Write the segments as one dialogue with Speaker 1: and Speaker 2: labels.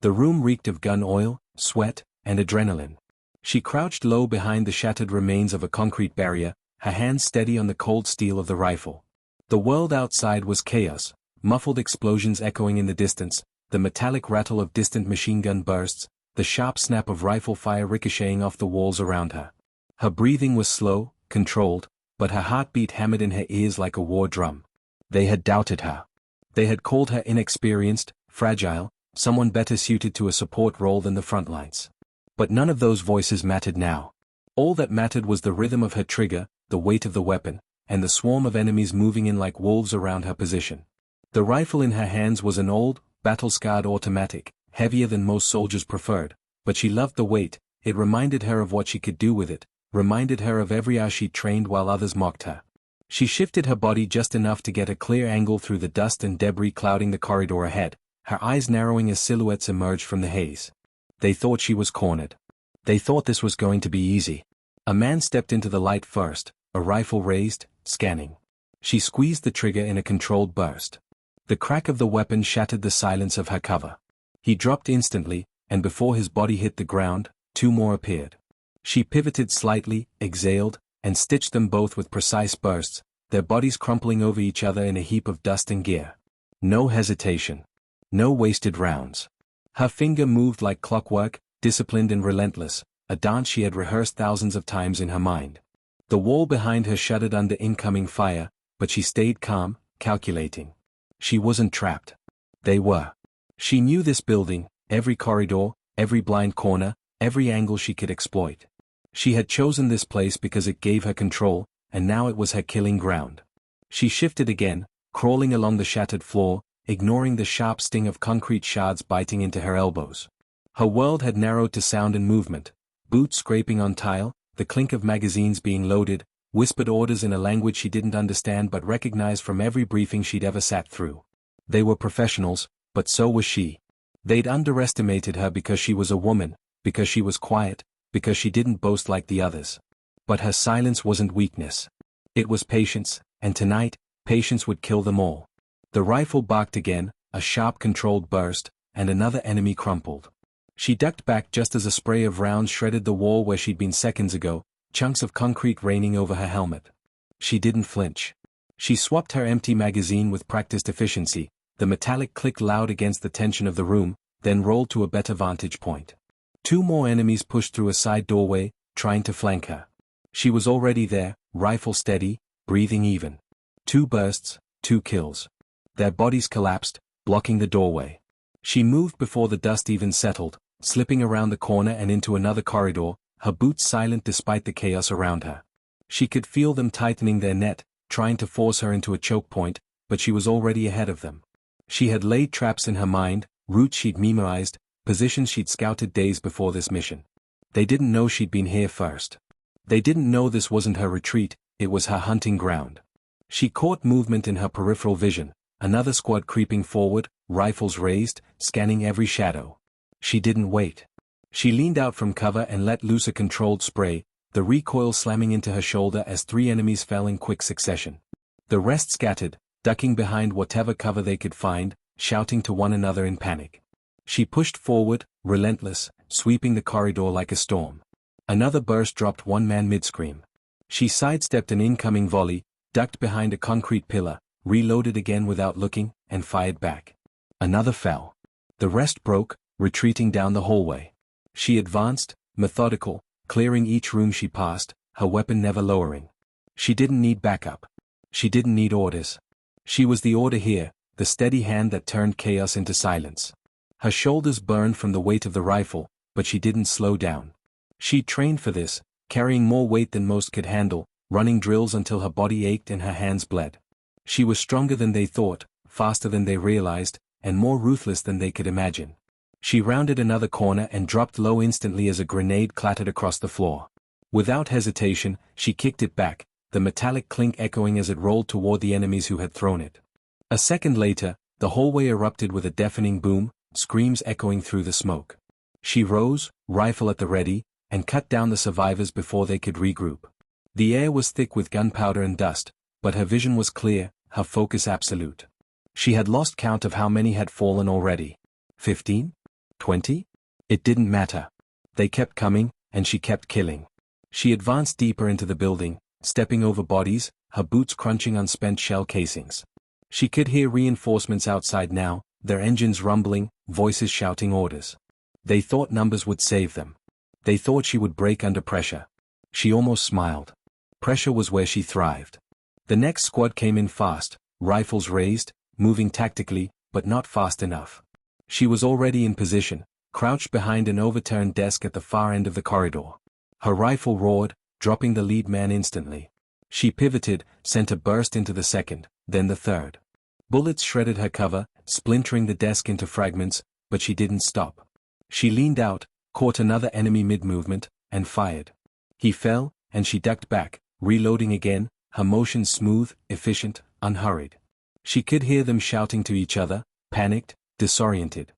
Speaker 1: The room reeked of gun oil, sweat, and adrenaline. She crouched low behind the shattered remains of a concrete barrier, her hands steady on the cold steel of the rifle. The world outside was chaos, muffled explosions echoing in the distance, the metallic rattle of distant machine gun bursts, the sharp snap of rifle fire ricocheting off the walls around her. Her breathing was slow, controlled, but her heartbeat hammered in her ears like a war drum. They had doubted her. They had called her inexperienced, fragile, someone better suited to a support role than the front lines. But none of those voices mattered now. All that mattered was the rhythm of her trigger, the weight of the weapon, and the swarm of enemies moving in like wolves around her position. The rifle in her hands was an old, battle-scarred automatic, heavier than most soldiers preferred, but she loved the weight. It reminded her of what she could do with it, reminded her of every hour she trained while others mocked her. She shifted her body just enough to get a clear angle through the dust and debris clouding the corridor ahead, her eyes narrowing as silhouettes emerged from the haze. They thought she was cornered. They thought this was going to be easy. A man stepped into the light first, a rifle raised, scanning. She squeezed the trigger in a controlled burst. The crack of the weapon shattered the silence of her cover. He dropped instantly, and before his body hit the ground, two more appeared. She pivoted slightly, exhaled, and stitched them both with precise bursts, their bodies crumpling over each other in a heap of dust and gear. No hesitation. No wasted rounds. Her finger moved like clockwork, disciplined and relentless, a dance she had rehearsed thousands of times in her mind. The wall behind her shuddered under incoming fire, but she stayed calm, calculating. She wasn't trapped. They were. She knew this building, every corridor, every blind corner, every angle she could exploit. She had chosen this place because it gave her control, and now it was her killing ground. She shifted again, crawling along the shattered floor, ignoring the sharp sting of concrete shards biting into her elbows. Her world had narrowed to sound and movement, boots scraping on tile, the clink of magazines being loaded, whispered orders in a language she didn't understand but recognized from every briefing she'd ever sat through. They were professionals, but so was she. They'd underestimated her because she was a woman, because she was quiet, because she didn't boast like the others. But her silence wasn't weakness. It was patience, and tonight, patience would kill them all. The rifle barked again, a sharp controlled burst, and another enemy crumpled. She ducked back just as a spray of rounds shredded the wall where she'd been seconds ago, chunks of concrete raining over her helmet. She didn't flinch. She swapped her empty magazine with practiced efficiency, the metallic clicked loud against the tension of the room, then rolled to a better vantage point. Two more enemies pushed through a side doorway, trying to flank her. She was already there, rifle steady, breathing even. 2 bursts, 2 kills. Their bodies collapsed, blocking the doorway. She moved before the dust even settled, slipping around the corner and into another corridor, her boots silent despite the chaos around her. She could feel them tightening their net, trying to force her into a choke point, but she was already ahead of them. She had laid traps in her mind, routes she'd memorized, positions she'd scouted days before this mission. They didn't know she'd been here first. They didn't know this wasn't her retreat, it was her hunting ground. She caught movement in her peripheral vision, another squad creeping forward, rifles raised, scanning every shadow. She didn't wait. She leaned out from cover and let loose a controlled spray, the recoil slamming into her shoulder as 3 enemies fell in quick succession. The rest scattered, ducking behind whatever cover they could find, shouting to one another in panic. She pushed forward, relentless, sweeping the corridor like a storm. Another burst dropped one man mid-scream. She sidestepped an incoming volley, ducked behind a concrete pillar, reloaded again without looking, and fired back. Another fell. The rest broke, retreating down the hallway. She advanced, methodical, clearing each room she passed, her weapon never lowering. She didn't need backup. She didn't need orders. She was the order here, the steady hand that turned chaos into silence. Her shoulders burned from the weight of the rifle, but she didn't slow down. She'd trained for this, carrying more weight than most could handle, running drills until her body ached and her hands bled. She was stronger than they thought, faster than they realized, and more ruthless than they could imagine. She rounded another corner and dropped low instantly as a grenade clattered across the floor. Without hesitation, she kicked it back, the metallic clink echoing as it rolled toward the enemies who had thrown it. A second later, the hallway erupted with a deafening boom, screams echoing through the smoke. She rose, rifle at the ready, and cut down the survivors before they could regroup. The air was thick with gunpowder and dust, but her vision was clear, her focus absolute. She had lost count of how many had fallen already. 15? 20? It didn't matter. They kept coming, and she kept killing. She advanced deeper into the building, stepping over bodies, her boots crunching unspent shell casings. She could hear reinforcements outside now, their engines rumbling, voices shouting orders. They thought numbers would save them. They thought she would break under pressure. She almost smiled. Pressure was where she thrived. The next squad came in fast, rifles raised, moving tactically, but not fast enough. She was already in position, crouched behind an overturned desk at the far end of the corridor. Her rifle roared, dropping the lead man instantly. She pivoted, sent a burst into the second, then the third. Bullets shredded her cover, splintering the desk into fragments, but she didn't stop. She leaned out, caught another enemy mid-movement, and fired. He fell, and she ducked back, reloading again, her motions smooth, efficient, unhurried. She could hear them shouting to each other, panicked, disoriented.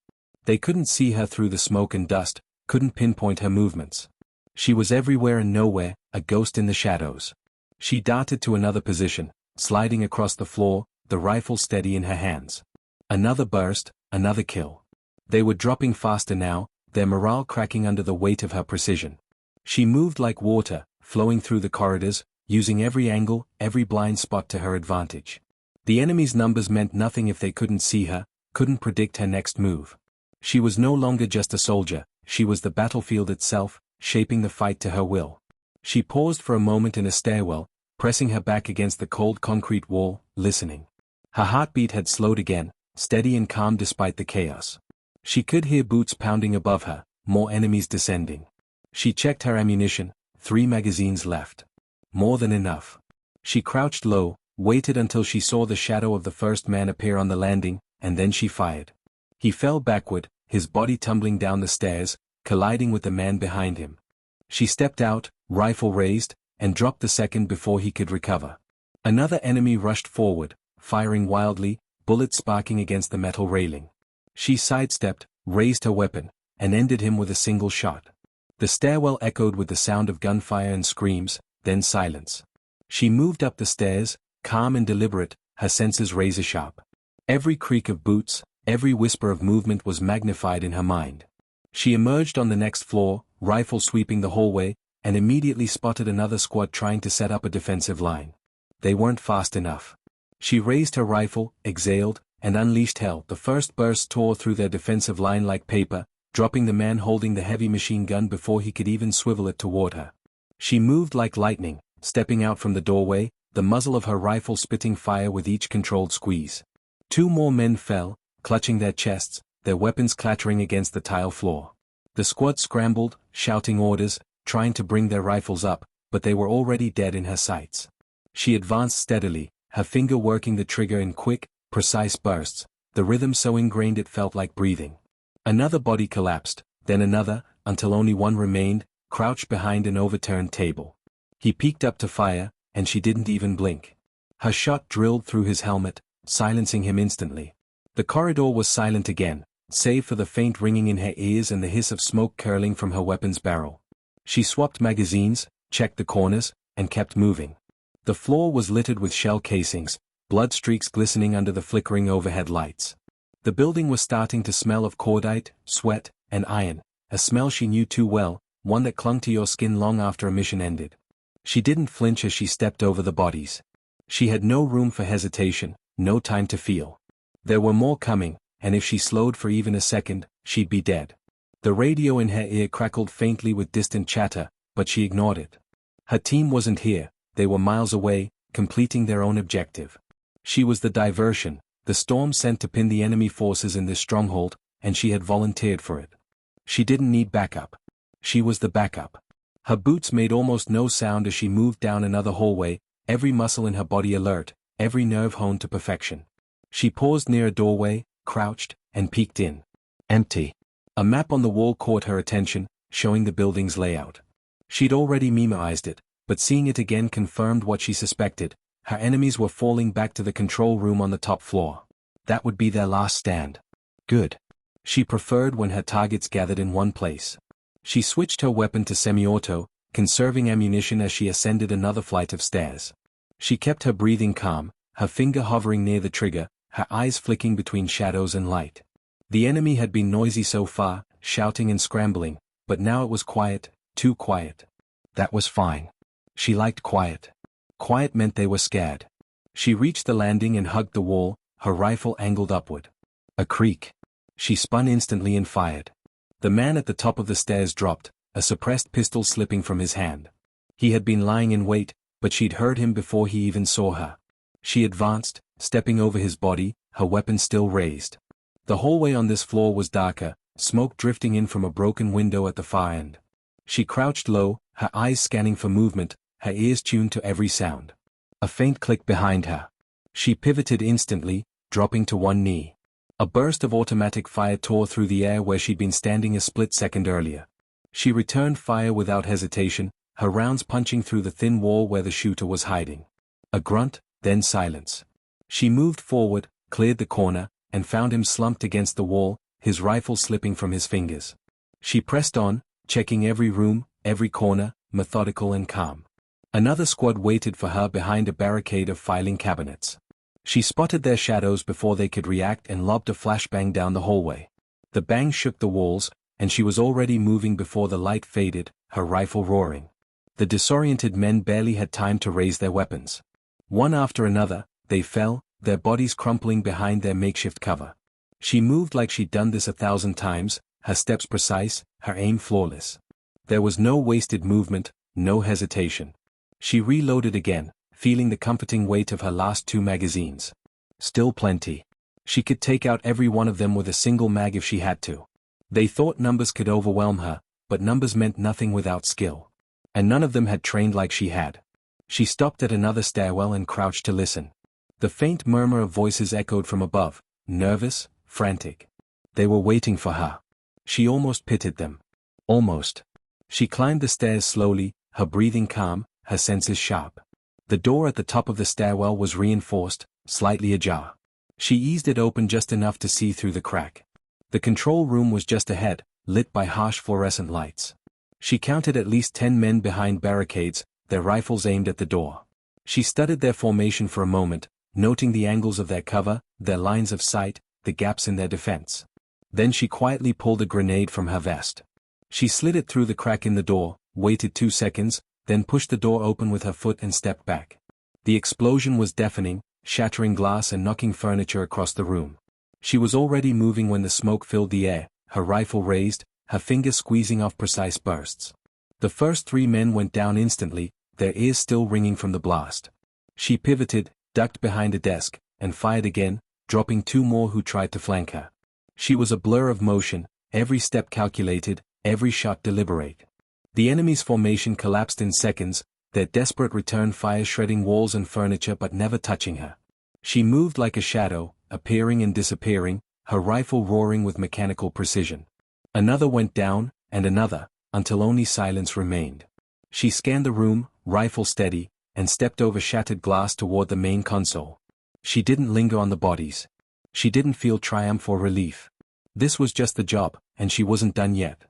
Speaker 1: They couldn't see her through the smoke and dust, couldn't pinpoint her movements. She was everywhere and nowhere, a ghost in the shadows. She darted to another position, sliding across the floor, the rifle steady in her hands. Another burst, another kill. They were dropping faster now, their morale cracking under the weight of her precision. She moved like water, flowing through the corridors, using every angle, every blind spot to her advantage. The enemy's numbers meant nothing if they couldn't see her, couldn't predict her next move. She was no longer just a soldier, she was the battlefield itself, shaping the fight to her will. She paused for a moment in a stairwell, pressing her back against the cold concrete wall, listening. Her heartbeat had slowed again, steady and calm despite the chaos. She could hear boots pounding above her, more enemies descending. She checked her ammunition, 3 magazines left. More than enough. She crouched low, waited until she saw the shadow of the first man appear on the landing, and then she fired. He fell backward, his body tumbling down the stairs, colliding with the man behind him. She stepped out, rifle raised, and dropped the second before he could recover. Another enemy rushed forward, firing wildly, bullets sparking against the metal railing. She sidestepped, raised her weapon, and ended him with a single shot. The stairwell echoed with the sound of gunfire and screams, then silence. She moved up the stairs, calm and deliberate, her senses razor-sharp. Every creak of boots, every whisper of movement was magnified in her mind. She emerged on the next floor, rifle sweeping the hallway, and immediately spotted another squad trying to set up a defensive line. They weren't fast enough. She raised her rifle, exhaled, and unleashed hell. The first burst tore through their defensive line like paper, dropping the man holding the heavy machine gun before he could even swivel it toward her. She moved like lightning, stepping out from the doorway, the muzzle of her rifle spitting fire with each controlled squeeze. 2 more men fell, clutching their chests, their weapons clattering against the tile floor. The squad scrambled, shouting orders, trying to bring their rifles up, but they were already dead in her sights. She advanced steadily, her finger working the trigger in quick, precise bursts, the rhythm so ingrained it felt like breathing. Another body collapsed, then another, until only one remained, crouched behind an overturned table. He peeked up to fire, and she didn't even blink. Her shot drilled through his helmet, silencing him instantly. The corridor was silent again, save for the faint ringing in her ears and the hiss of smoke curling from her weapon's barrel. She swapped magazines, checked the corners, and kept moving. The floor was littered with shell casings, blood streaks glistening under the flickering overhead lights. The building was starting to smell of cordite, sweat, and iron, a smell she knew too well, one that clung to your skin long after a mission ended. She didn't flinch as she stepped over the bodies. She had no room for hesitation, no time to feel. There were more coming, and if she slowed for even a second, she'd be dead. The radio in her ear crackled faintly with distant chatter, but she ignored it. Her team wasn't here, they were miles away, completing their own objective. She was the diversion, the storm sent to pin the enemy forces in this stronghold, and she had volunteered for it. She didn't need backup. She was the backup. Her boots made almost no sound as she moved down another hallway, every muscle in her body alert, every nerve honed to perfection. She paused near a doorway, crouched, and peeked in. Empty. A map on the wall caught her attention, showing the building's layout. She'd already memorized it, but seeing it again confirmed what she suspected. Her enemies were falling back to the control room on the top floor. That would be their last stand. Good. She preferred when her targets gathered in one place. She switched her weapon to semi-auto, conserving ammunition as she ascended another flight of stairs. She kept her breathing calm, her finger hovering near the trigger, her eyes flicking between shadows and light. The enemy had been noisy so far, shouting and scrambling, but now it was quiet, too quiet. That was fine. She liked quiet. Quiet meant they were scared. She reached the landing and hugged the wall, her rifle angled upward. A creak. She spun instantly and fired. The man at the top of the stairs dropped, a suppressed pistol slipping from his hand. He had been lying in wait, but she'd heard him before he even saw her. She advanced, stepping over his body, her weapon still raised. The hallway on this floor was darker, smoke drifting in from a broken window at the far end. She crouched low, her eyes scanning for movement, her ears tuned to every sound. A faint click behind her. She pivoted instantly, dropping to one knee. A burst of automatic fire tore through the air where she'd been standing a split second earlier. She returned fire without hesitation, her rounds punching through the thin wall where the shooter was hiding. A grunt, then silence. She moved forward, cleared the corner, and found him slumped against the wall, his rifle slipping from his fingers. She pressed on, checking every room, every corner, methodical and calm. Another squad waited for her behind a barricade of filing cabinets. She spotted their shadows before they could react and lobbed a flashbang down the hallway. The bang shook the walls, and she was already moving before the light faded, her rifle roaring. The disoriented men barely had time to raise their weapons. One after another, they fell, their bodies crumpling behind their makeshift cover. She moved like she'd done this 1,000 times, her steps precise, her aim flawless. There was no wasted movement, no hesitation. She reloaded again, feeling the comforting weight of her last 2 magazines. Still plenty. She could take out every one of them with a single mag if she had to. They thought numbers could overwhelm her, but numbers meant nothing without skill. And none of them had trained like she had. She stopped at another stairwell and crouched to listen. The faint murmur of voices echoed from above, nervous, frantic. They were waiting for her. She almost pitied them. Almost. She climbed the stairs slowly, her breathing calm, her senses sharp. The door at the top of the stairwell was reinforced, slightly ajar. She eased it open just enough to see through the crack. The control room was just ahead, lit by harsh fluorescent lights. She counted at least 10 men behind barricades, their rifles aimed at the door. She studied their formation for a moment, noting the angles of their cover, their lines of sight, the gaps in their defense. Then she quietly pulled a grenade from her vest. She slid it through the crack in the door, waited 2 seconds, then pushed the door open with her foot and stepped back. The explosion was deafening, shattering glass and knocking furniture across the room. She was already moving when the smoke filled the air, her rifle raised, her fingers squeezing off precise bursts. The first 3 men went down instantly, their ears still ringing from the blast. She pivoted, ducked behind a desk, and fired again, dropping 2 more who tried to flank her. She was a blur of motion, every step calculated, every shot deliberate. The enemy's formation collapsed in seconds, their desperate return fire shredding walls and furniture but never touching her. She moved like a shadow, appearing and disappearing, her rifle roaring with mechanical precision. Another went down, and another, until only silence remained. She scanned the room, rifle steady, and stepped over shattered glass toward the main console. She didn't linger on the bodies. She didn't feel triumph or relief. This was just the job, and she wasn't done yet.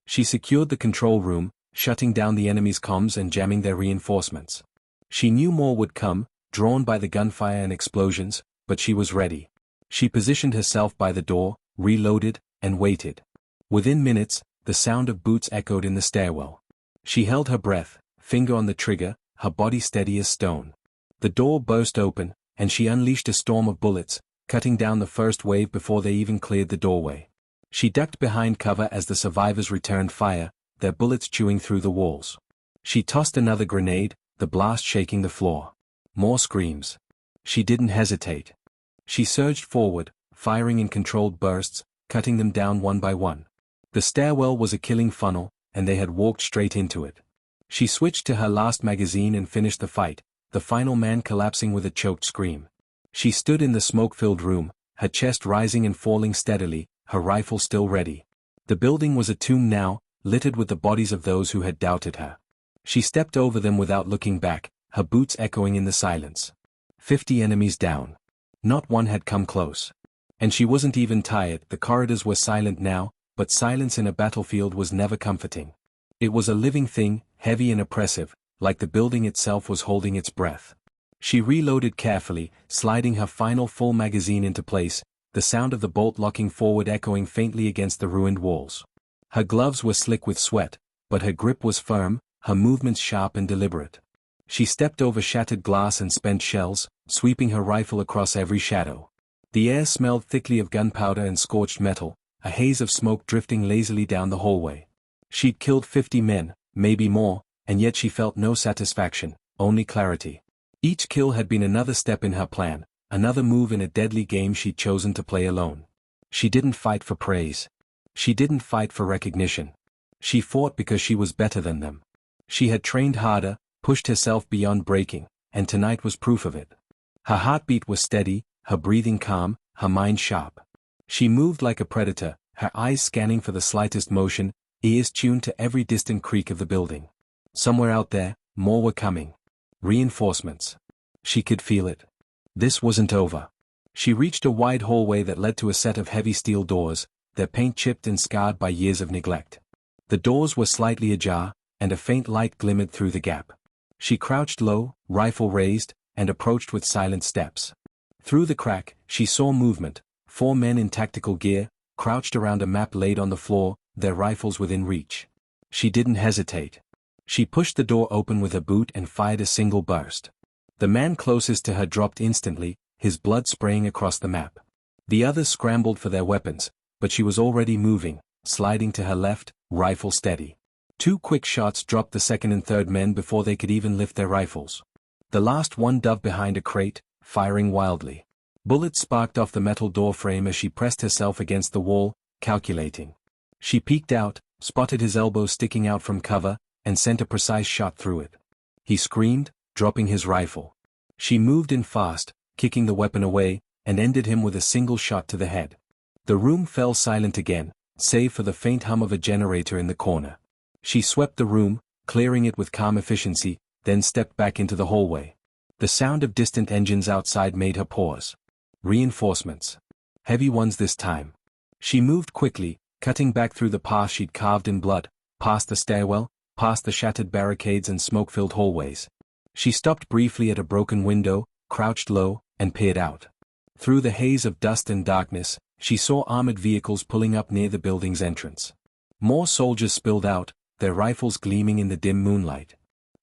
Speaker 1: She secured the control room, shutting down the enemy's comms and jamming their reinforcements. She knew more would come, drawn by the gunfire and explosions, but she was ready. She positioned herself by the door, reloaded, and waited. Within minutes, the sound of boots echoed in the stairwell. She held her breath, finger on the trigger, her body steady as stone. The door burst open, and she unleashed a storm of bullets, cutting down the first wave before they even cleared the doorway. She ducked behind cover as the survivors returned fire, their bullets chewing through the walls. She tossed another grenade, the blast shaking the floor. More screams. She didn't hesitate. She surged forward, firing in controlled bursts, cutting them down one by one. The stairwell was a killing funnel, and they had walked straight into it. She switched to her last magazine and finished the fight, the final man collapsing with a choked scream. She stood in the smoke-filled room, her chest rising and falling steadily, her rifle still ready. The building was a tomb now, littered with the bodies of those who had doubted her. She stepped over them without looking back, her boots echoing in the silence. 50 enemies down. Not one had come close. And she wasn't even tired. The corridors were silent now, but silence in a battlefield was never comforting. It was a living thing, heavy and oppressive, like the building itself was holding its breath. She reloaded carefully, sliding her final full magazine into place, the sound of the bolt locking forward echoing faintly against the ruined walls. Her gloves were slick with sweat, but her grip was firm, her movements sharp and deliberate. She stepped over shattered glass and spent shells, sweeping her rifle across every shadow. The air smelled thickly of gunpowder and scorched metal, a haze of smoke drifting lazily down the hallway. She'd killed 50 men, maybe more, and yet she felt no satisfaction, only clarity. Each kill had been another step in her plan, another move in a deadly game she'd chosen to play alone. She didn't fight for praise. She didn't fight for recognition. She fought because she was better than them. She had trained harder, pushed herself beyond breaking, and tonight was proof of it. Her heartbeat was steady, her breathing calm, her mind sharp. She moved like a predator, her eyes scanning for the slightest motion, ears tuned to every distant creak of the building. Somewhere out there, more were coming. Reinforcements. She could feel it. This wasn't over. She reached a wide hallway that led to a set of heavy steel doors, their paint chipped and scarred by years of neglect. The doors were slightly ajar, and a faint light glimmered through the gap. She crouched low, rifle raised, and approached with silent steps. Through the crack, she saw movement, 4 men in tactical gear, crouched around a map laid on the floor, their rifles within reach. She didn't hesitate. She pushed the door open with a boot and fired a single burst. The man closest to her dropped instantly, his blood spraying across the map. The others scrambled for their weapons, but she was already moving, sliding to her left, rifle steady. 2 quick shots dropped the second and third men before they could even lift their rifles. The last one dove behind a crate, firing wildly. Bullets sparked off the metal door frame as she pressed herself against the wall, calculating. She peeked out, spotted his elbow sticking out from cover, and sent a precise shot through it. He screamed, dropping his rifle. She moved in fast, kicking the weapon away, and ended him with a single shot to the head. The room fell silent again, save for the faint hum of a generator in the corner. She swept the room, clearing it with calm efficiency, then stepped back into the hallway. The sound of distant engines outside made her pause. Reinforcements. Heavy ones this time. She moved quickly, cutting back through the path she'd carved in blood, past the stairwell, past the shattered barricades and smoke-filled hallways. She stopped briefly at a broken window, crouched low, and peered out. Through the haze of dust and darkness, she saw armored vehicles pulling up near the building's entrance. More soldiers spilled out, their rifles gleaming in the dim moonlight.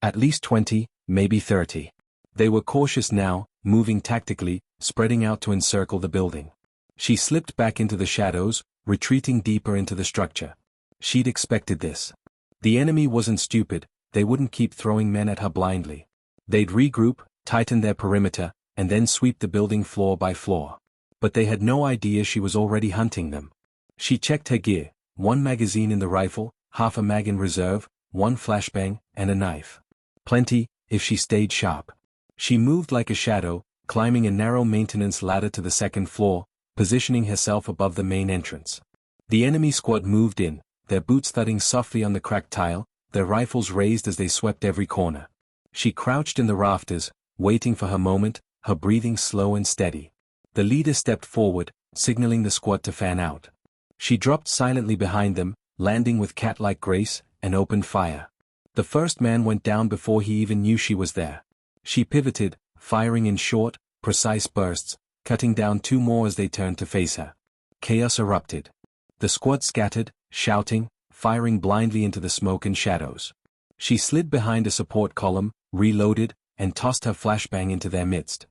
Speaker 1: At least 20, maybe 30. They were cautious now, moving tactically, spreading out to encircle the building. She slipped back into the shadows, retreating deeper into the structure. She'd expected this. The enemy wasn't stupid, they wouldn't keep throwing men at her blindly. They'd regroup, tighten their perimeter, and then sweep the building floor by floor. But they had no idea she was already hunting them. She checked her gear, 1 magazine in the rifle, half a mag in reserve, 1 flashbang, and a knife. Plenty, if she stayed sharp. She moved like a shadow, climbing a narrow maintenance ladder to the second floor, positioning herself above the main entrance. The enemy squad moved in, their boots thudding softly on the cracked tile, their rifles raised as they swept every corner. She crouched in the rafters, waiting for her moment, her breathing slow and steady. The leader stepped forward, signaling the squad to fan out. She dropped silently behind them, landing with cat-like grace, and opened fire. The first man went down before he even knew she was there. She pivoted, firing in short, precise bursts, cutting down 2 more as they turned to face her. Chaos erupted. The squad scattered, shouting, firing blindly into the smoke and shadows. She slid behind a support column, reloaded, and tossed her flashbang into their midst.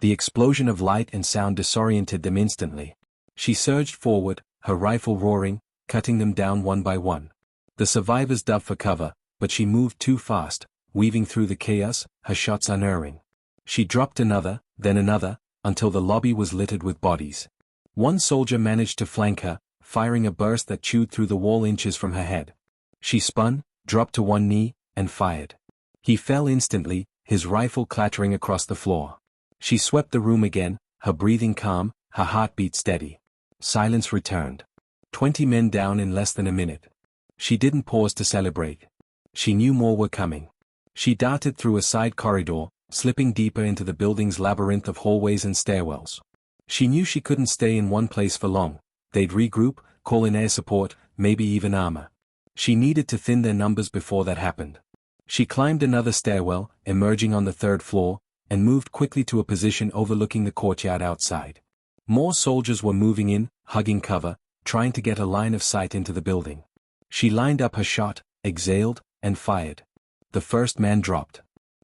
Speaker 1: The explosion of light and sound disoriented them instantly. She surged forward, her rifle roaring, cutting them down one by one. The survivors dove for cover, but she moved too fast, weaving through the chaos, her shots unerring. She dropped another, then another, until the lobby was littered with bodies. One soldier managed to flank her, firing a burst that chewed through the wall inches from her head. She spun, dropped to one knee, and fired. He fell instantly, his rifle clattering across the floor. She swept the room again, her breathing calm, her heartbeat steady. Silence returned. 20 men down in less than a minute. She didn't pause to celebrate. She knew more were coming. She darted through a side corridor, slipping deeper into the building's labyrinth of hallways and stairwells. She knew she couldn't stay in one place for long. They'd regroup, call in air support, maybe even armor. She needed to thin their numbers before that happened. She climbed another stairwell, emerging on the 3rd floor, and moved quickly to a position overlooking the courtyard outside. More soldiers were moving in, hugging cover, trying to get a line of sight into the building. She lined up her shot, exhaled, and fired. The first man dropped.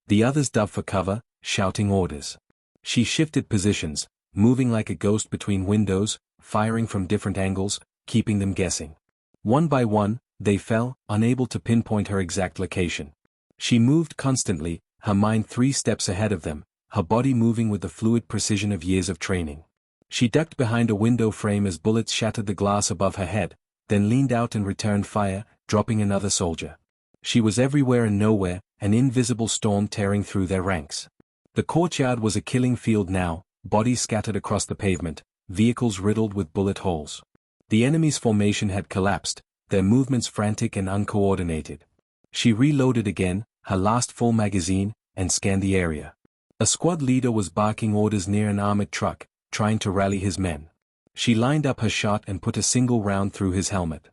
Speaker 1: The others dove for cover, shouting orders. She shifted positions, moving like a ghost between windows, firing from different angles, keeping them guessing. One by one, they fell, unable to pinpoint her exact location. She moved constantly, her mind 3 steps ahead of them, her body moving with the fluid precision of years of training. She ducked behind a window frame as bullets shattered the glass above her head, then leaned out and returned fire, dropping another soldier. She was everywhere and nowhere, an invisible storm tearing through their ranks. The courtyard was a killing field now, bodies scattered across the pavement, vehicles riddled with bullet holes. The enemy's formation had collapsed, their movements frantic and uncoordinated. She reloaded again, her last full magazine, and scanned the area. A squad leader was barking orders near an armored truck, trying to rally his men. She lined up her shot and put a single round through his helmet.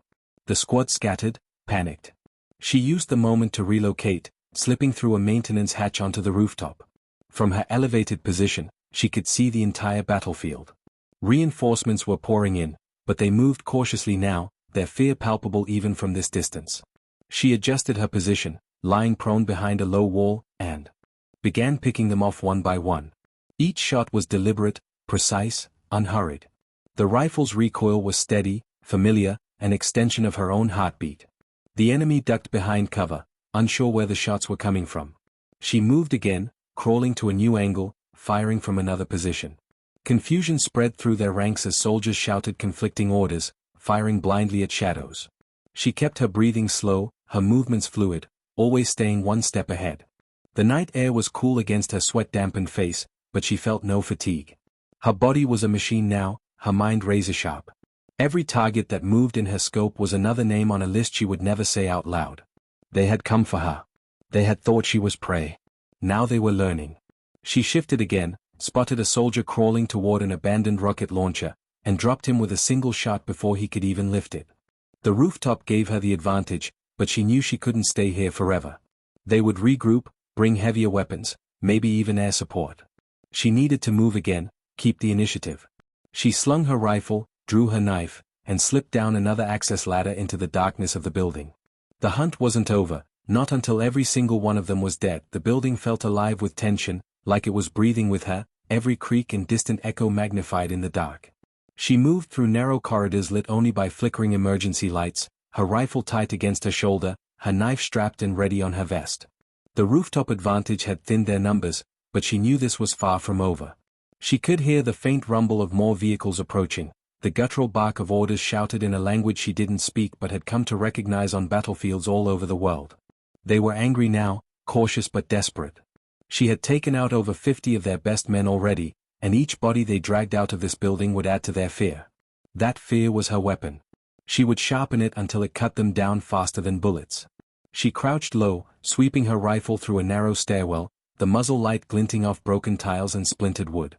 Speaker 1: The squad scattered, panicked. She used the moment to relocate, slipping through a maintenance hatch onto the rooftop. From her elevated position, she could see the entire battlefield. Reinforcements were pouring in, but they moved cautiously now, their fear palpable even from this distance. She adjusted her position, lying prone behind a low wall, and began picking them off one by one. Each shot was deliberate, precise, unhurried. The rifle's recoil was steady, familiar, an extension of her own heartbeat. The enemy ducked behind cover, unsure where the shots were coming from. She moved again, crawling to a new angle, firing from another position. Confusion spread through their ranks as soldiers shouted conflicting orders, firing blindly at shadows. She kept her breathing slow, her movements fluid, always staying one step ahead. The night air was cool against her sweat-dampened face, but she felt no fatigue. Her body was a machine now, her mind razor-sharp. Every target that moved in her scope was another name on a list she would never say out loud. They had come for her. They had thought she was prey. Now they were learning. She shifted again, spotted a soldier crawling toward an abandoned rocket launcher, and dropped him with a single shot before he could even lift it. The rooftop gave her the advantage, but she knew she couldn't stay here forever. They would regroup, bring heavier weapons, maybe even air support. She needed to move again, keep the initiative. She slung her rifle, drew her knife, and slipped down another access ladder into the darkness of the building. The hunt wasn't over, not until every single one of them was dead. The building felt alive with tension, like it was breathing with her, every creak and distant echo magnified in the dark. She moved through narrow corridors lit only by flickering emergency lights, her rifle tight against her shoulder, her knife strapped and ready on her vest. The rooftop advantage had thinned their numbers, but she knew this was far from over. She could hear the faint rumble of more vehicles approaching, the guttural bark of orders shouted in a language she didn't speak but had come to recognize on battlefields all over the world. They were angry now, cautious but desperate. She had taken out over 50 of their best men already, and each body they dragged out of this building would add to their fear. That fear was her weapon. She would sharpen it until it cut them down faster than bullets. She crouched low, sweeping her rifle through a narrow stairwell, the muzzle light glinting off broken tiles and splintered wood.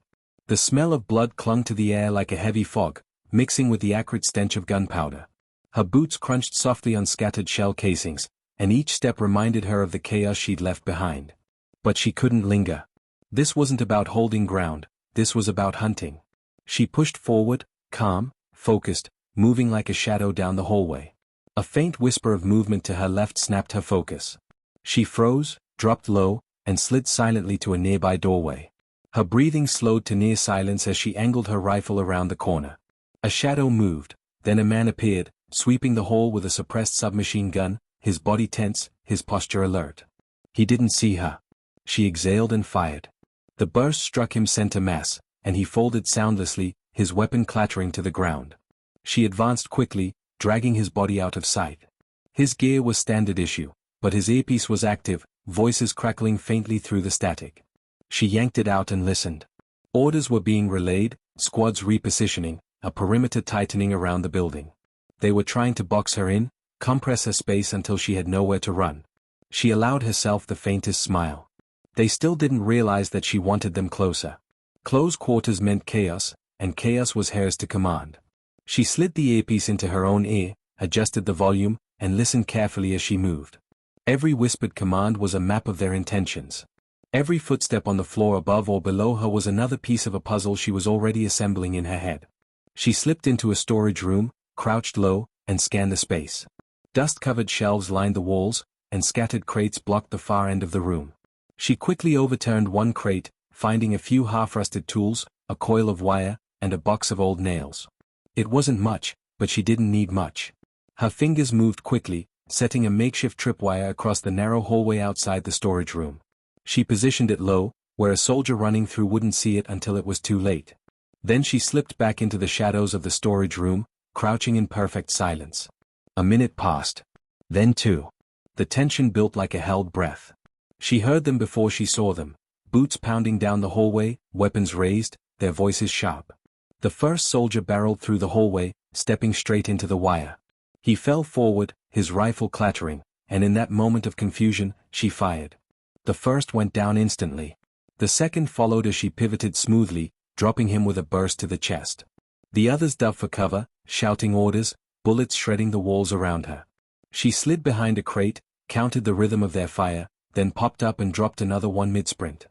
Speaker 1: The smell of blood clung to the air like a heavy fog, mixing with the acrid stench of gunpowder. Her boots crunched softly on scattered shell casings, and each step reminded her of the chaos she'd left behind. But she couldn't linger. This wasn't about holding ground, this was about hunting. She pushed forward, calm, focused, moving like a shadow down the hallway. A faint whisper of movement to her left snapped her focus. She froze, dropped low, and slid silently to a nearby doorway. Her breathing slowed to near silence as she angled her rifle around the corner. A shadow moved, then a man appeared, sweeping the hall with a suppressed submachine gun, his body tense, his posture alert. He didn't see her. She exhaled and fired. The burst struck him center mass, and he folded soundlessly, his weapon clattering to the ground. She advanced quickly, dragging his body out of sight. His gear was standard issue, but his earpiece was active, voices crackling faintly through the static. She yanked it out and listened. Orders were being relayed, squads repositioning, a perimeter tightening around the building. They were trying to box her in, compress her space until she had nowhere to run. She allowed herself the faintest smile. They still didn't realize that she wanted them closer. Close quarters meant chaos, and chaos was hers to command. She slid the earpiece into her own ear, adjusted the volume, and listened carefully as she moved. Every whispered command was a map of their intentions. Every footstep on the floor above or below her was another piece of a puzzle she was already assembling in her head. She slipped into a storage room, crouched low, and scanned the space. Dust-covered shelves lined the walls, and scattered crates blocked the far end of the room. She quickly overturned one crate, finding a few half-rusted tools, a coil of wire, and a box of old nails. It wasn't much, but she didn't need much. Her fingers moved quickly, setting a makeshift tripwire across the narrow hallway outside the storage room. She positioned it low, where a soldier running through wouldn't see it until it was too late. Then she slipped back into the shadows of the storage room, crouching in perfect silence. A minute passed. Then two. The tension built like a held breath. She heard them before she saw them, boots pounding down the hallway, weapons raised, their voices sharp. The first soldier barreled through the hallway, stepping straight into the wire. He fell forward, his rifle clattering, and in that moment of confusion, she fired. The first went down instantly. The second followed as she pivoted smoothly, dropping him with a burst to the chest. The others dove for cover, shouting orders, bullets shredding the walls around her. She slid behind a crate, counted the rhythm of their fire, then popped up and dropped another one mid-sprint.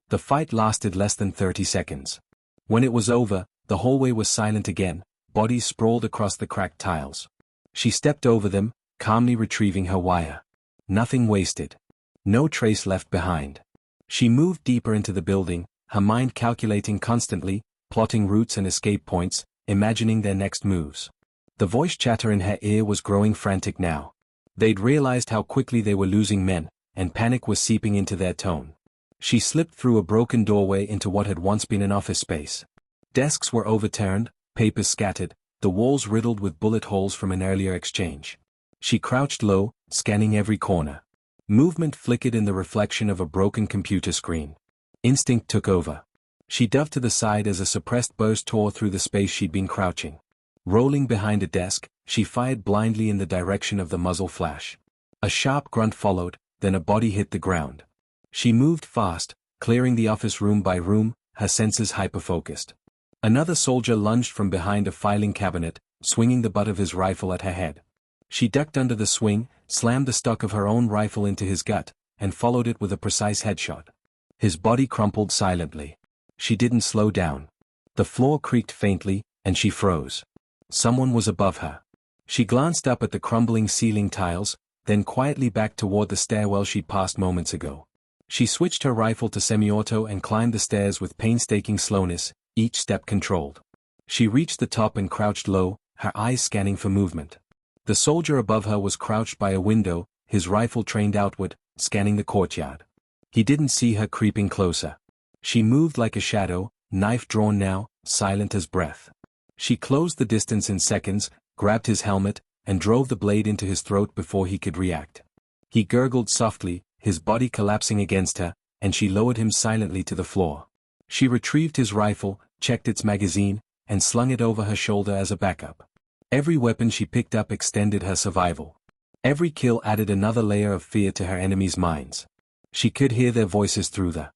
Speaker 1: The fight lasted less than 30 seconds. When it was over, the hallway was silent again, bodies sprawled across the cracked tiles. She stepped over them, calmly retrieving her wire. Nothing wasted. No trace left behind. She moved deeper into the building, her mind calculating constantly, plotting routes and escape points, imagining their next moves. The voice chatter in her ear was growing frantic now. They'd realized how quickly they were losing men, and panic was seeping into their tone. She slipped through a broken doorway into what had once been an office space. Desks were overturned, papers scattered, the walls riddled with bullet holes from an earlier exchange. She crouched low, scanning every corner. Movement flickered in the reflection of a broken computer screen. Instinct took over. She dove to the side as a suppressed burst tore through the space she'd been crouching. Rolling behind a desk, she fired blindly in the direction of the muzzle flash. A sharp grunt followed, then a body hit the ground. She moved fast, clearing the office room by room, her senses hyper-focused. Another soldier lunged from behind a filing cabinet, swinging the butt of his rifle at her head. She ducked under the swing, slammed the stock of her own rifle into his gut, and followed it with a precise headshot. His body crumpled silently. She didn't slow down. The floor creaked faintly, and she froze. Someone was above her. She glanced up at the crumbling ceiling tiles, then quietly back toward the stairwell she'd passed moments ago. She switched her rifle to semi-auto and climbed the stairs with painstaking slowness, each step controlled. She reached the top and crouched low, her eyes scanning for movement. The soldier above her was crouched by a window, his rifle trained outward, scanning the courtyard. He didn't see her creeping closer. She moved like a shadow, knife drawn now, silent as breath. She closed the distance in seconds, grabbed his helmet, and drove the blade into his throat before he could react. He gurgled softly, his body collapsing against her, and she lowered him silently to the floor. She retrieved his rifle, checked its magazine, and slung it over her shoulder as a backup. Every weapon she picked up extended her survival. Every kill added another layer of fear to her enemies' minds. She could hear their voices through the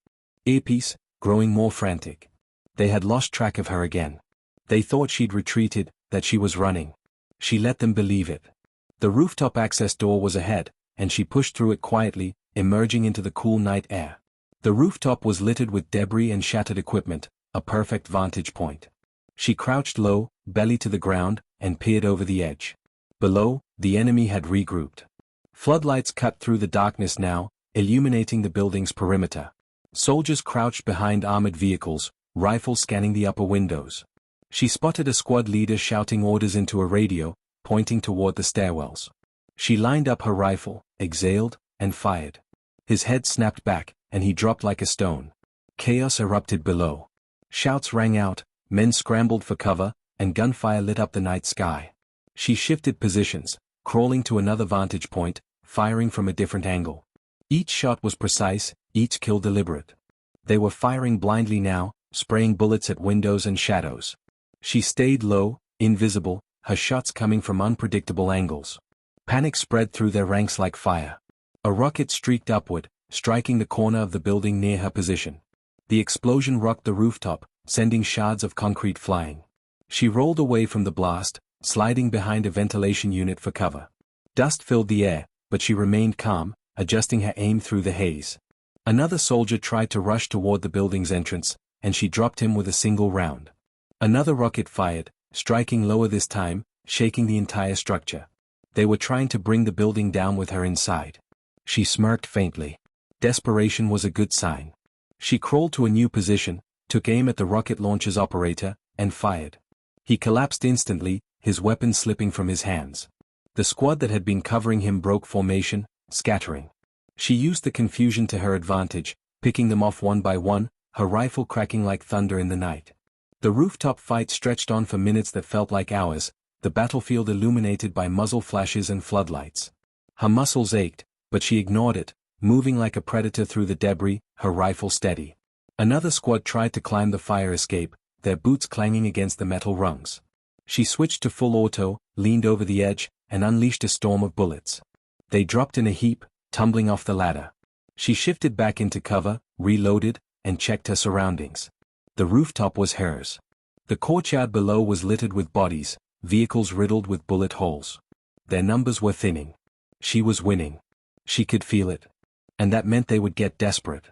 Speaker 1: earpiece, growing more frantic. They had lost track of her again. They thought she'd retreated, that she was running. She let them believe it. The rooftop access door was ahead, and she pushed through it quietly, emerging into the cool night air. The rooftop was littered with debris and shattered equipment, a perfect vantage point. She crouched low, belly to the ground, and peered over the edge. Below, the enemy had regrouped. Floodlights cut through the darkness now, illuminating the building's perimeter. Soldiers crouched behind armored vehicles, rifles scanning the upper windows. She spotted a squad leader shouting orders into a radio, pointing toward the stairwells. She lined up her rifle, exhaled, and fired. His head snapped back, and he dropped like a stone. Chaos erupted below. Shouts rang out, men scrambled for cover, and gunfire lit up the night sky. She shifted positions, crawling to another vantage point, firing from a different angle. Each shot was precise, each kill deliberate. They were firing blindly now, spraying bullets at windows and shadows. She stayed low, invisible, her shots coming from unpredictable angles. Panic spread through their ranks like fire. A rocket streaked upward, striking the corner of the building near her position. The explosion rocked the rooftop, sending shards of concrete flying. She rolled away from the blast, sliding behind a ventilation unit for cover. Dust filled the air, but she remained calm, adjusting her aim through the haze. Another soldier tried to rush toward the building's entrance, and she dropped him with a single round. Another rocket fired, striking lower this time, shaking the entire structure. They were trying to bring the building down with her inside. She smirked faintly. Desperation was a good sign. She crawled to a new position, took aim at the rocket launcher's operator, and fired. He collapsed instantly, his weapon slipping from his hands. The squad that had been covering him broke formation, scattering. She used the confusion to her advantage, picking them off one by one, her rifle cracking like thunder in the night. The rooftop fight stretched on for minutes that felt like hours, the battlefield illuminated by muzzle flashes and floodlights. Her muscles ached, but she ignored it, moving like a predator through the debris, her rifle steady. Another squad tried to climb the fire escape, their boots clanging against the metal rungs. She switched to full auto, leaned over the edge, and unleashed a storm of bullets. They dropped in a heap, tumbling off the ladder. She shifted back into cover, reloaded, and checked her surroundings. The rooftop was hers. The courtyard below was littered with bodies, vehicles riddled with bullet holes. Their numbers were thinning. She was winning. She could feel it. And that meant they would get desperate.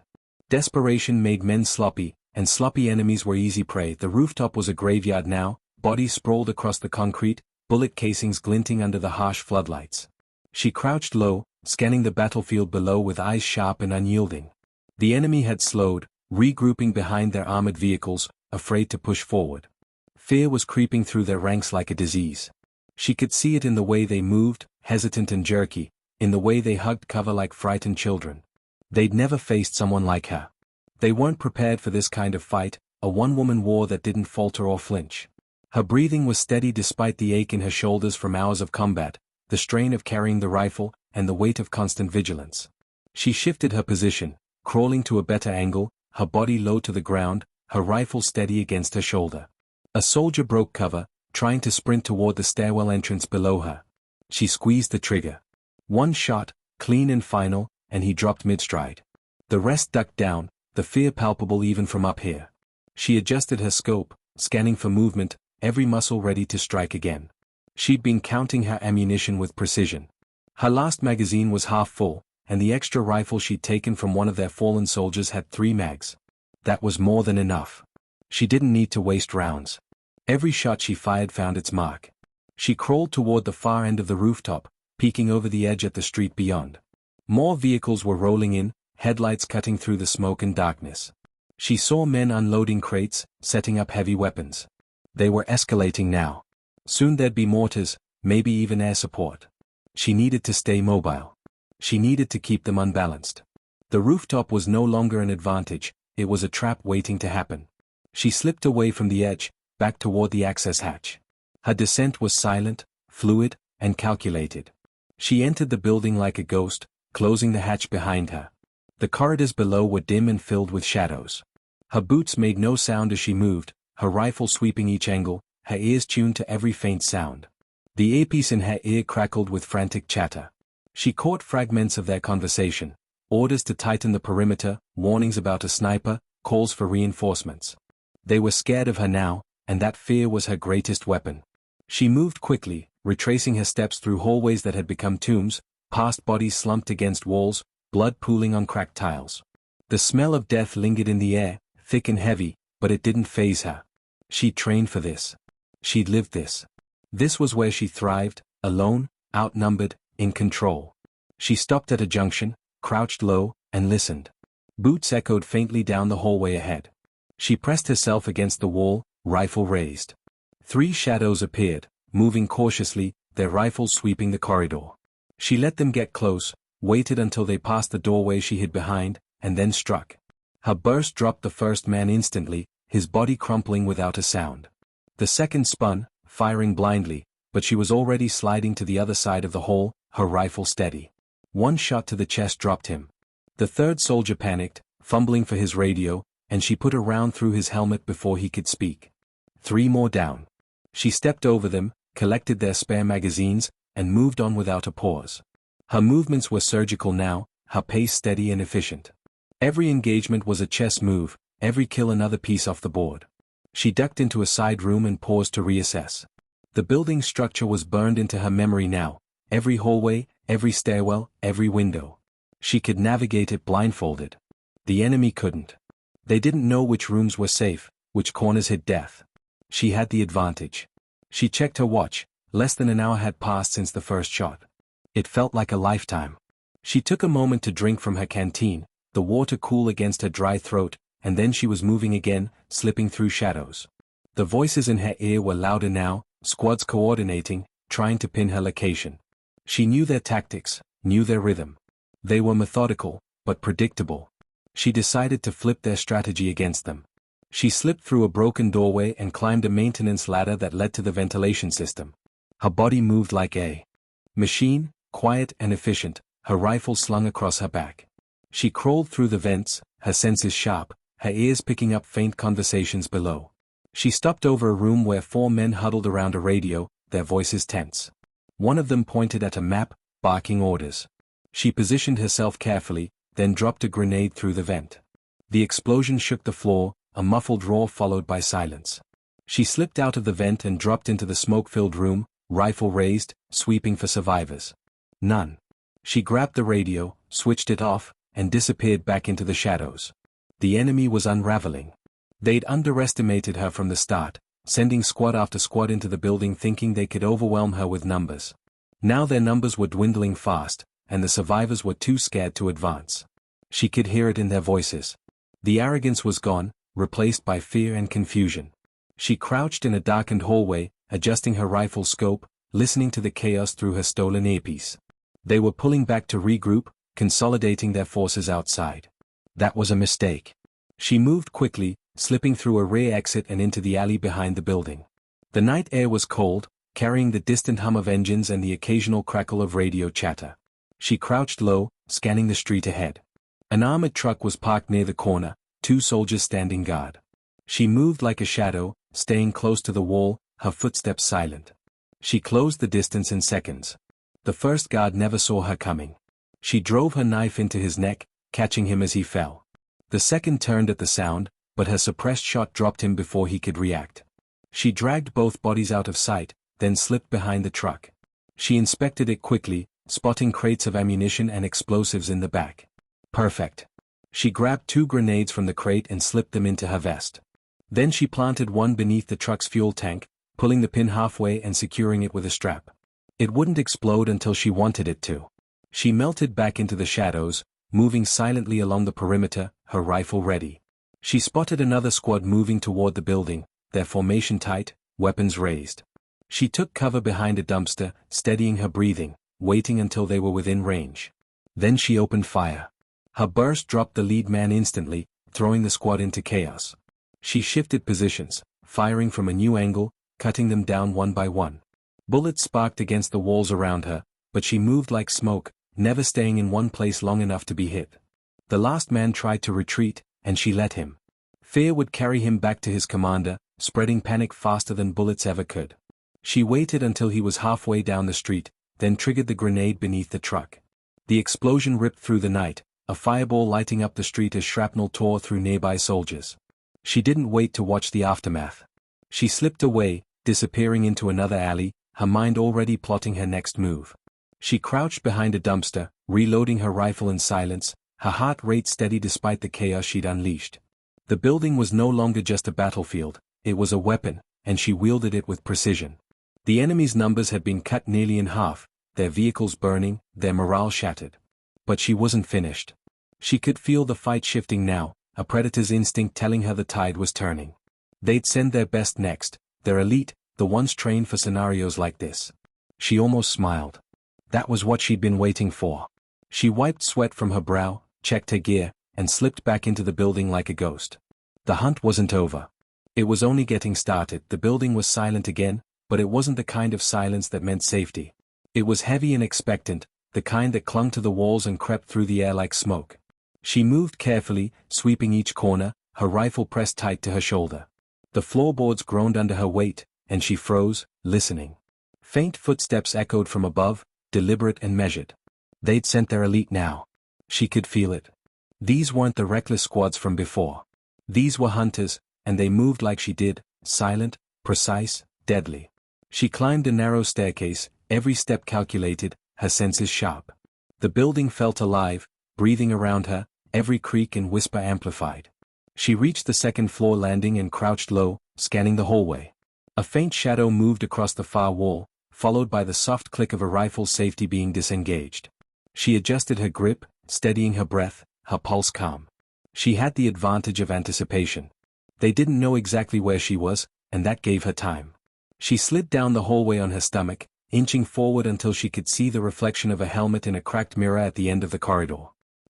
Speaker 1: Desperation made men sloppy, and sloppy enemies were easy prey. The rooftop was a graveyard now, bodies sprawled across the concrete, bullet casings glinting under the harsh floodlights. She crouched low, scanning the battlefield below with eyes sharp and unyielding. The enemy had slowed, regrouping behind their armored vehicles, afraid to push forward. Fear was creeping through their ranks like a disease. She could see it in the way they moved, hesitant and jerky, in the way they hugged cover like frightened children. They'd never faced someone like her. They weren't prepared for this kind of fight, a one-woman war that didn't falter or flinch. Her breathing was steady despite the ache in her shoulders from hours of combat, the strain of carrying the rifle, and the weight of constant vigilance. She shifted her position, crawling to a better angle, her body low to the ground, her rifle steady against her shoulder. A soldier broke cover, trying to sprint toward the stairwell entrance below her. She squeezed the trigger. One shot, clean and final, and he dropped mid-stride. The rest ducked down, the fear palpable even from up here. She adjusted her scope, scanning for movement, every muscle ready to strike again. She'd been counting her ammunition with precision. Her last magazine was half full, and the extra rifle she'd taken from one of their fallen soldiers had 3 mags. That was more than enough. She didn't need to waste rounds. Every shot she fired found its mark. She crawled toward the far end of the rooftop, peeking over the edge at the street beyond. More vehicles were rolling in, headlights cutting through the smoke and darkness. She saw men unloading crates, setting up heavy weapons. They were escalating now. Soon there'd be mortars, maybe even air support. She needed to stay mobile. She needed to keep them unbalanced. The rooftop was no longer an advantage, it was a trap waiting to happen. She slipped away from the edge, back toward the access hatch. Her descent was silent, fluid, and calculated. She entered the building like a ghost, closing the hatch behind her. The corridors below were dim and filled with shadows. Her boots made no sound as she moved, her rifle sweeping each angle, her ears tuned to every faint sound. The earpiece in her ear crackled with frantic chatter. She caught fragments of their conversation, orders to tighten the perimeter, warnings about a sniper, calls for reinforcements. They were scared of her now, and that fear was her greatest weapon. She moved quickly, retracing her steps through hallways that had become tombs, past bodies slumped against walls, blood pooling on cracked tiles. The smell of death lingered in the air, thick and heavy, but it didn't faze her. She'd trained for this. She'd lived this. This was where she thrived, alone, outnumbered, in control. She stopped at a junction, crouched low, and listened. Boots echoed faintly down the hallway ahead. She pressed herself against the wall, rifle raised. 3 shadows appeared, moving cautiously, their rifles sweeping the corridor. She let them get close, waited until they passed the doorway she hid behind, and then struck. Her burst dropped the first man instantly, his body crumpling without a sound. The second spun, firing blindly, but she was already sliding to the other side of the hall, her rifle steady. 1 shot to the chest dropped him. The third soldier panicked, fumbling for his radio, and she put a round through his helmet before he could speak. 3 more down. She stepped over them, collected their spare magazines, and moved on without a pause. Her movements were surgical now, her pace steady and efficient. Every engagement was a chess move, every kill another piece off the board. She ducked into a side room and paused to reassess. The building's structure was burned into her memory now, every hallway, every stairwell, every window. She could navigate it blindfolded. The enemy couldn't. They didn't know which rooms were safe, which corners hid death. She had the advantage. She checked her watch, Less than an hour had passed since the first shot. It felt like a lifetime. She took a moment to drink from her canteen, the water cool against her dry throat, and then she was moving again, slipping through shadows. The voices in her ear were louder now, squads coordinating, trying to pin her location. She knew their tactics, knew their rhythm. They were methodical, but predictable. She decided to flip their strategy against them. She slipped through a broken doorway and climbed a maintenance ladder that led to the ventilation system. Her body moved like a machine, quiet and efficient, her rifle slung across her back. She crawled through the vents, her senses sharp, her ears picking up faint conversations below. She stopped over a room where 4 men huddled around a radio, their voices tense. One of them pointed at a map, barking orders. She positioned herself carefully, then dropped a grenade through the vent. The explosion shook the floor, a muffled roar followed by silence. She slipped out of the vent and dropped into the smoke-filled room, rifle raised, sweeping for survivors. None. She grabbed the radio, switched it off, and disappeared back into the shadows. The enemy was unraveling. They'd underestimated her from the start, sending squad after squad into the building thinking they could overwhelm her with numbers. Now their numbers were dwindling fast, and the survivors were too scared to advance. She could hear it in their voices. The arrogance was gone, replaced by fear and confusion. She crouched in a darkened hallway, adjusting her rifle scope, listening to the chaos through her stolen earpiece. They were pulling back to regroup, consolidating their forces outside. That was a mistake. She moved quickly, slipping through a rear exit and into the alley behind the building. The night air was cold, carrying the distant hum of engines and the occasional crackle of radio chatter. She crouched low, scanning the street ahead. An armored truck was parked near the corner, 2 soldiers standing guard. She moved like a shadow, staying close to the wall, her footsteps silent. She closed the distance in seconds. The first guard never saw her coming. She drove her knife into his neck, catching him as he fell. The second turned at the sound, but her suppressed shot dropped him before he could react. She dragged both bodies out of sight, then slipped behind the truck. She inspected it quickly, spotting crates of ammunition and explosives in the back. Perfect. She grabbed 2 grenades from the crate and slipped them into her vest. Then she planted one beneath the truck's fuel tank, pulling the pin halfway and securing it with a strap. It wouldn't explode until she wanted it to. She melted back into the shadows, moving silently along the perimeter, her rifle ready. She spotted another squad moving toward the building, their formation tight, weapons raised. She took cover behind a dumpster, steadying her breathing, waiting until they were within range. Then she opened fire. Her burst dropped the lead man instantly, throwing the squad into chaos. She shifted positions, firing from a new angle, cutting them down one by one. Bullets sparked against the walls around her, but she moved like smoke, never staying in one place long enough to be hit. The last man tried to retreat, and she let him. Fear would carry him back to his commander, spreading panic faster than bullets ever could. She waited until he was halfway down the street, then triggered the grenade beneath the truck. The explosion ripped through the night, a fireball lighting up the street as shrapnel tore through nearby soldiers. She didn't wait to watch the aftermath. She slipped away, disappearing into another alley, her mind already plotting her next move. She crouched behind a dumpster, reloading her rifle in silence, her heart rate steady despite the chaos she'd unleashed. The building was no longer just a battlefield, it was a weapon, and she wielded it with precision. The enemy's numbers had been cut nearly in half, their vehicles burning, their morale shattered. But she wasn't finished. She could feel the fight shifting now, a predator's instinct telling her the tide was turning. They'd send their best next, their elite, the ones trained for scenarios like this. She almost smiled. That was what she'd been waiting for. She wiped sweat from her brow, checked her gear, and slipped back into the building like a ghost. The hunt wasn't over. It was only getting started. The building was silent again, but it wasn't the kind of silence that meant safety. It was heavy and expectant, the kind that clung to the walls and crept through the air like smoke. She moved carefully, sweeping each corner, her rifle pressed tight to her shoulder. The floorboards groaned under her weight, and she froze, listening. Faint footsteps echoed from above, deliberate and measured. They'd sent their elite now. She could feel it. These weren't the reckless squads from before. These were hunters, and they moved like she did, silent, precise, deadly. She climbed a narrow staircase, every step calculated, her senses sharp. The building felt alive, breathing around her, every creak and whisper amplified. She reached the second-floor landing and crouched low, scanning the hallway. A faint shadow moved across the far wall, followed by the soft click of a rifle's safety being disengaged. She adjusted her grip, steadying her breath, her pulse calm. She had the advantage of anticipation. They didn't know exactly where she was, and that gave her time. She slid down the hallway on her stomach, inching forward until she could see the reflection of a helmet in a cracked mirror at the end of the corridor.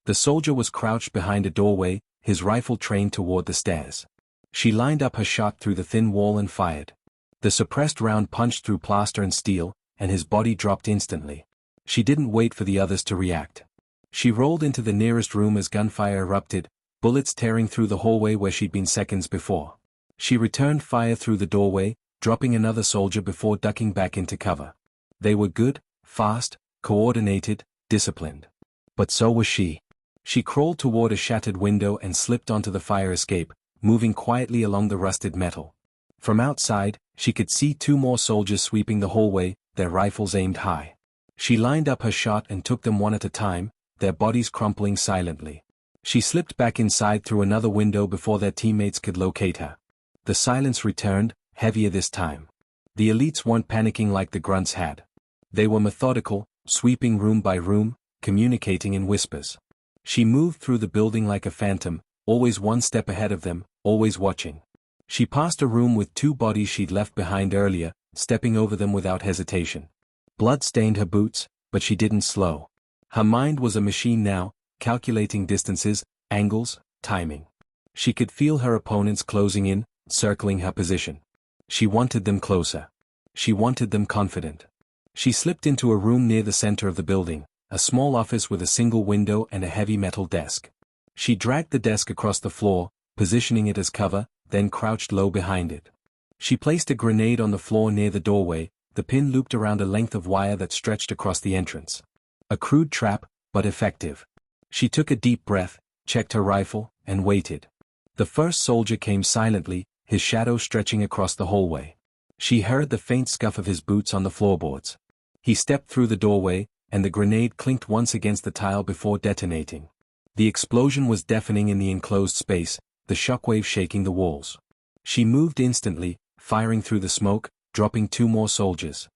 Speaker 1: The soldier was crouched behind a doorway, his rifle trained toward the stairs. She lined up her shot through the thin wall and fired. The suppressed round punched through plaster and steel, and his body dropped instantly. She didn't wait for the others to react. She rolled into the nearest room as gunfire erupted, bullets tearing through the hallway where she'd been seconds before. She returned fire through the doorway, dropping another soldier before ducking back into cover. They were good, fast, coordinated, disciplined. But so was she. She crawled toward a shattered window and slipped onto the fire escape, moving quietly along the rusted metal. From outside, she could see two more soldiers sweeping the hallway, their rifles aimed high. She lined up her shot and took them one at a time, their bodies crumpling silently. She slipped back inside through another window before their teammates could locate her. The silence returned, heavier this time. The elites weren't panicking like the grunts had. They were methodical, sweeping room by room, communicating in whispers. She moved through the building like a phantom, always one step ahead of them, always watching. She passed a room with two bodies she'd left behind earlier, stepping over them without hesitation. Blood stained her boots, but she didn't slow. Her mind was a machine now, calculating distances, angles, timing. She could feel her opponents closing in, circling her position. She wanted them closer. She wanted them confident. She slipped into a room near the center of the building, a small office with a single window and a heavy metal desk. She dragged the desk across the floor, positioning it as cover, then crouched low behind it. She placed a grenade on the floor near the doorway, the pin looped around a length of wire that stretched across the entrance. A crude trap, but effective. She took a deep breath, checked her rifle, and waited. The first soldier came silently, his shadow stretching across the hallway. She heard the faint scuff of his boots on the floorboards. He stepped through the doorway, and the grenade clinked once against the tile before detonating. The explosion was deafening in the enclosed space, the shockwave shaking the walls. She moved instantly, firing through the smoke, dropping two more soldiers.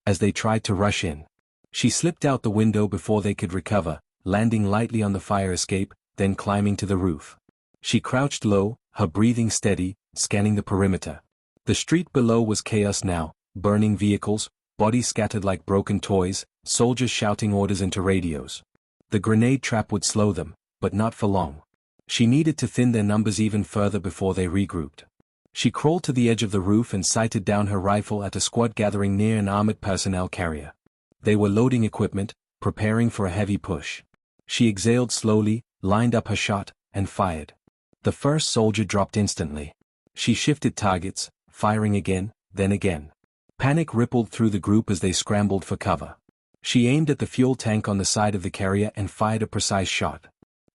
Speaker 1: As they tried to rush in, she slipped out the window before they could recover, landing lightly on the fire escape, then climbing to the roof. She crouched low, her breathing steady, scanning the perimeter. The street below was chaos now, burning vehicles, bodies scattered like broken toys, soldiers shouting orders into radios. The grenade trap would slow them, but not for long. She needed to thin their numbers even further before they regrouped. She crawled to the edge of the roof and sighted down her rifle at a squad gathering near an armored personnel carrier. They were loading equipment, preparing for a heavy push. She exhaled slowly, lined up her shot, and fired. The first soldier dropped instantly. She shifted targets, firing again, then again. Panic rippled through the group as they scrambled for cover. She aimed at the fuel tank on the side of the carrier and fired a precise shot.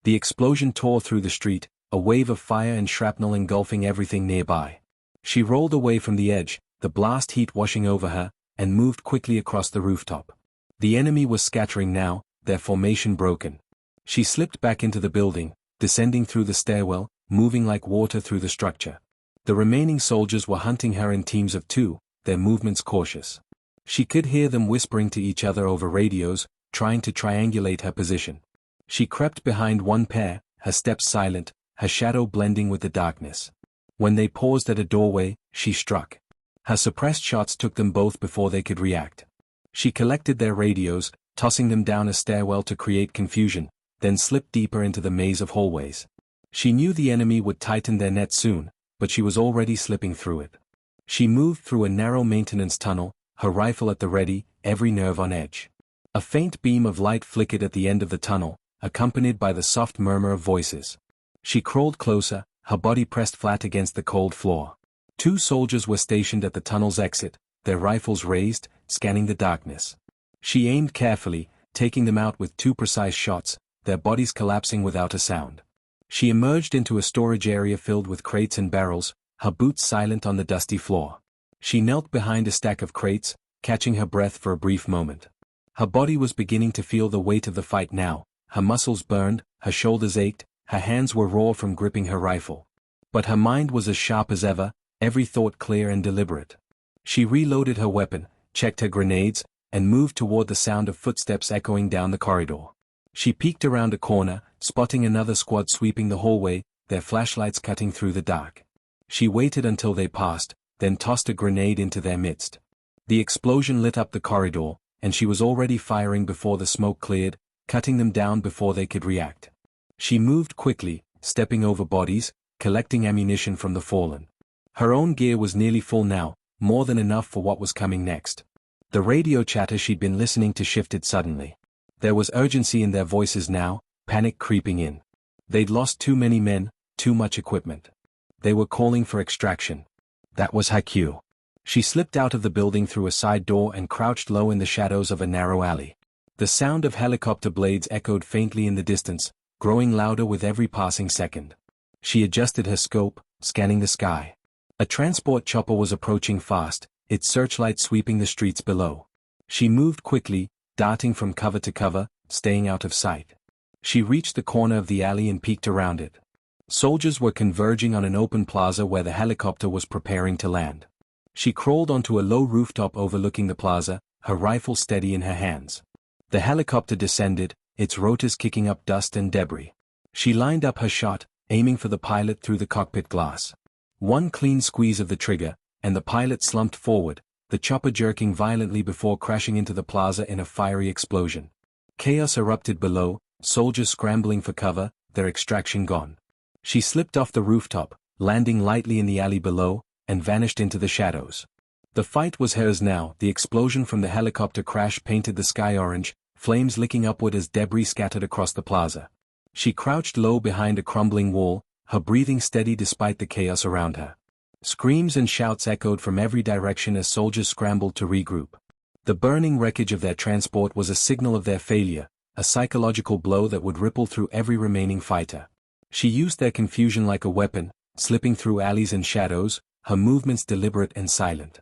Speaker 1: The explosion tore through the street, a wave of fire and shrapnel engulfing everything nearby. She rolled away from the edge, the blast heat washing over her, and moved quickly across the rooftop. The enemy was scattering now, their formation broken. She slipped back into the building, descending through the stairwell, moving like water through the structure. The remaining soldiers were hunting her in teams of two, their movements cautious. She could hear them whispering to each other over radios, trying to triangulate her position. She crept behind one pair, her steps silent, her shadow blending with the darkness. When they paused at a doorway, she struck. Her suppressed shots took them both before they could react. She collected their radios, tossing them down a stairwell to create confusion, then slipped deeper into the maze of hallways. She knew the enemy would tighten their net soon, but she was already slipping through it. She moved through a narrow maintenance tunnel, her rifle at the ready, every nerve on edge. A faint beam of light flickered at the end of the tunnel, accompanied by the soft murmur of voices. She crawled closer, her body pressed flat against the cold floor. Two soldiers were stationed at the tunnel's exit, their rifles raised, scanning the darkness. She aimed carefully, taking them out with two precise shots, their bodies collapsing without a sound. She emerged into a storage area filled with crates and barrels, her boots silent on the dusty floor. She knelt behind a stack of crates, catching her breath for a brief moment. Her body was beginning to feel the weight of the fight now, her muscles burned, her shoulders ached, her hands were raw from gripping her rifle. But her mind was as sharp as ever, every thought clear and deliberate. She reloaded her weapon, checked her grenades, and moved toward the sound of footsteps echoing down the corridor. She peeked around a corner, spotting another squad sweeping the hallway, their flashlights cutting through the dark. She waited until they passed, then tossed a grenade into their midst. The explosion lit up the corridor, and she was already firing before the smoke cleared, cutting them down before they could react. She moved quickly, stepping over bodies, collecting ammunition from the fallen. Her own gear was nearly full now, more than enough for what was coming next. The radio chatter she'd been listening to shifted suddenly. There was urgency in their voices now, panic creeping in. They'd lost too many men, too much equipment. They were calling for extraction. That was her cue. She slipped out of the building through a side door and crouched low in the shadows of a narrow alley. The sound of helicopter blades echoed faintly in the distance, growing louder with every passing second. She adjusted her scope, scanning the sky. A transport chopper was approaching fast, its searchlight sweeping the streets below. She moved quickly, darting from cover to cover, staying out of sight. She reached the corner of the alley and peeked around it. Soldiers were converging on an open plaza where the helicopter was preparing to land. She crawled onto a low rooftop overlooking the plaza, her rifle steady in her hands. The helicopter descended, its rotors kicking up dust and debris. She lined up her shot, aiming for the pilot through the cockpit glass. One clean squeeze of the trigger, and the pilot slumped forward, the chopper jerking violently before crashing into the plaza in a fiery explosion. Chaos erupted below, soldiers scrambling for cover, their extraction gone. She slipped off the rooftop, landing lightly in the alley below, and vanished into the shadows. The fight was hers now. The explosion from the helicopter crash painted the sky orange, flames licking upward as debris scattered across the plaza. She crouched low behind a crumbling wall, her breathing steady despite the chaos around her. Screams and shouts echoed from every direction as soldiers scrambled to regroup. The burning wreckage of their transport was a signal of their failure, a psychological blow that would ripple through every remaining fighter. She used their confusion like a weapon, slipping through alleys and shadows, her movements deliberate and silent.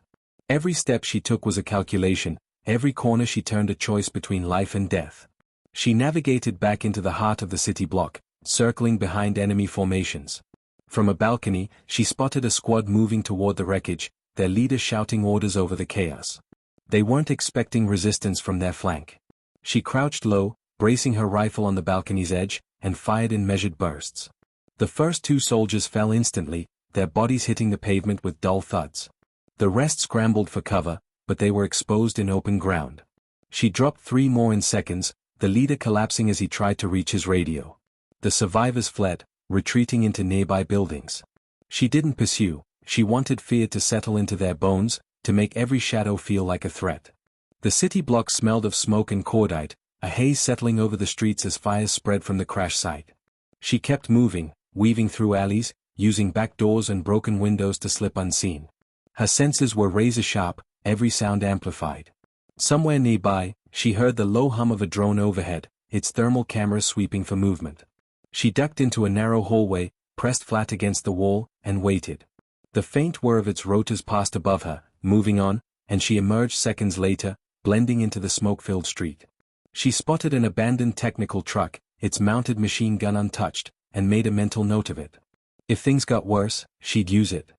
Speaker 1: Every step she took was a calculation, every corner she turned a choice between life and death. She navigated back into the heart of the city block, circling behind enemy formations. From a balcony, she spotted a squad moving toward the wreckage, their leader shouting orders over the chaos. They weren't expecting resistance from their flank. She crouched low, bracing her rifle on the balcony's edge, and fired in measured bursts. The first two soldiers fell instantly, their bodies hitting the pavement with dull thuds. The rest scrambled for cover, but they were exposed in open ground. She dropped 3 more in seconds, the leader collapsing as he tried to reach his radio. The survivors fled, retreating into nearby buildings. She didn't pursue, she wanted fear to settle into their bones, to make every shadow feel like a threat. The city block smelled of smoke and cordite, a haze settling over the streets as fires spread from the crash site. She kept moving, weaving through alleys, using back doors and broken windows to slip unseen. Her senses were razor-sharp, every sound amplified. Somewhere nearby, she heard the low hum of a drone overhead, its thermal cameras sweeping for movement. She ducked into a narrow hallway, pressed flat against the wall, and waited. The faint whir of its rotors passed above her, moving on, and she emerged seconds later, blending into the smoke-filled street. She spotted an abandoned technical truck, its mounted machine gun untouched, and made a mental note of it. If things got worse, she'd use it.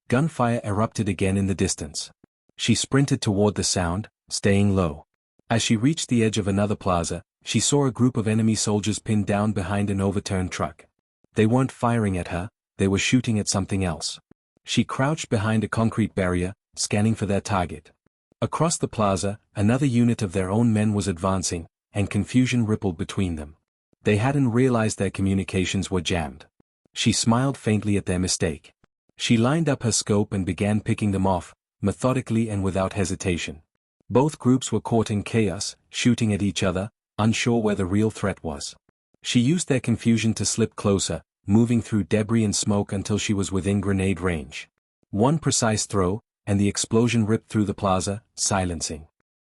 Speaker 1: Gunfire erupted again in the distance. She sprinted toward the sound, staying low. As she reached the edge of another plaza, she saw a group of enemy soldiers pinned down behind an overturned truck. They weren't firing at her, they were shooting at something else. She crouched behind a concrete barrier, scanning for their target. Across the plaza, another unit of their own men was advancing, and confusion rippled between them. They hadn't realized their communications were jammed. She smiled faintly at their mistake. She lined up her scope and began picking them off, methodically and without hesitation. Both groups were caught in chaos, shooting at each other, unsure where the real threat was. She used their confusion to slip closer, moving through debris and smoke until she was within grenade range. One precise throw, and the explosion ripped through the plaza, silencing.